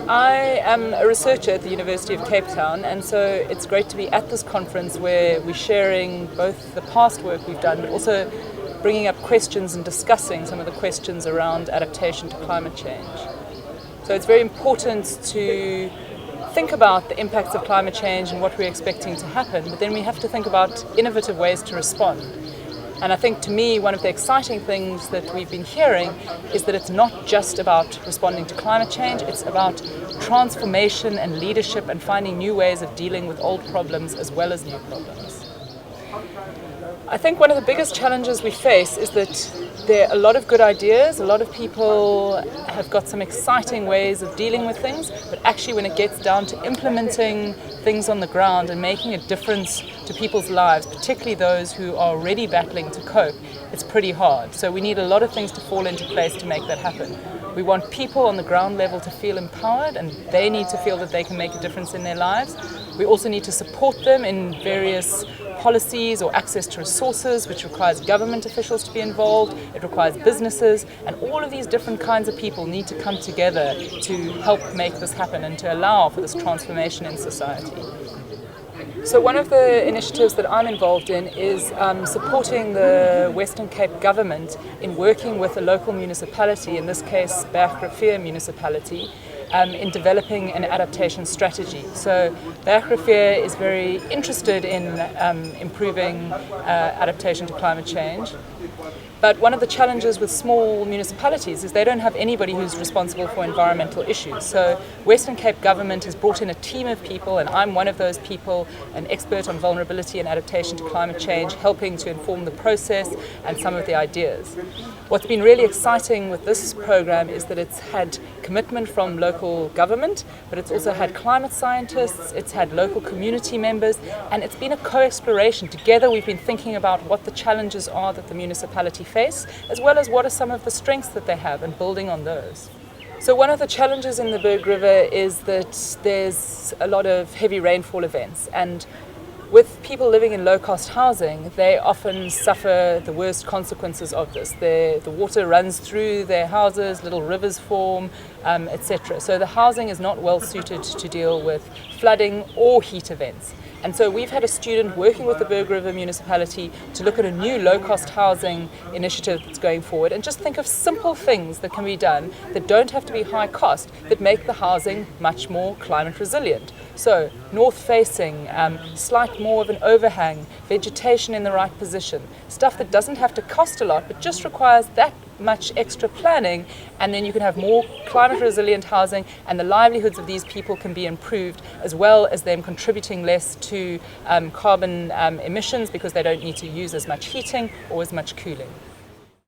I am a researcher at the University of Cape Town, and so it's great to be at this conference where we're sharing both the past work we've done, but also bringing up questions and discussing some of the questions around adaptation to climate change. So it's very important to think about the impacts of climate change and what we're expecting to happen, but then we have to think about innovative ways to respond. And I think, to me, one of the exciting things that we've been hearing is that it's not just about responding to climate change, it's about transformation and leadership and finding new ways of dealing with old problems as well as new problems. I think one of the biggest challenges we face is that there are a lot of good ideas, a lot of people have got some exciting ways of dealing with things, but actually when it gets down to implementing things on the ground and making a difference to people's lives, particularly those who are already battling to cope, it's pretty hard. So we need a lot of things to fall into place to make that happen. We want people on the ground level to feel empowered, and they need to feel that they can make a difference in their lives. We also need to support them in various policies or access to resources, which requires government officials to be involved, it requires businesses, and all of these different kinds of people need to come together to help make this happen and to allow for this transformation in society. So one of the initiatives that I'm involved in is supporting the Western Cape government in working with a local municipality, in this case Bergrivier municipality, in developing an adaptation strategy. So Bergrivier is very interested in improving adaptation to climate change. But one of the challenges with small municipalities is they don't have anybody who's responsible for environmental issues. So Western Cape government has brought in a team of people, and I'm one of those people, an expert on vulnerability and adaptation to climate change, helping to inform the process and some of the ideas. What's been really exciting with this program is that it's had commitment from local government, but it's also had climate scientists, it's had local community members, and it's been a co-exploration. Together we've been thinking about what the challenges are that the municipality face, as well as what are some of the strengths that they have, and building on those. So one of the challenges in the Berg River is that there's a lot of heavy rainfall events, and with people living in low-cost housing, they often suffer the worst consequences of this. The water runs through their houses, little rivers form, etc. So the housing is not well suited to deal with flooding or heat events. And so we've had a student working with the Berg River municipality to look at a new low-cost housing initiative that's going forward, and just think of simple things that can be done that don't have to be high cost, that make the housing much more climate resilient. So north-facing, slight more of an overhang, vegetation in the right position, stuff that doesn't have to cost a lot but just requires that much extra planning, and then you can have more climate resilient housing, and the livelihoods of these people can be improved, as well as them contributing less to carbon emissions, because they don't need to use as much heating or as much cooling.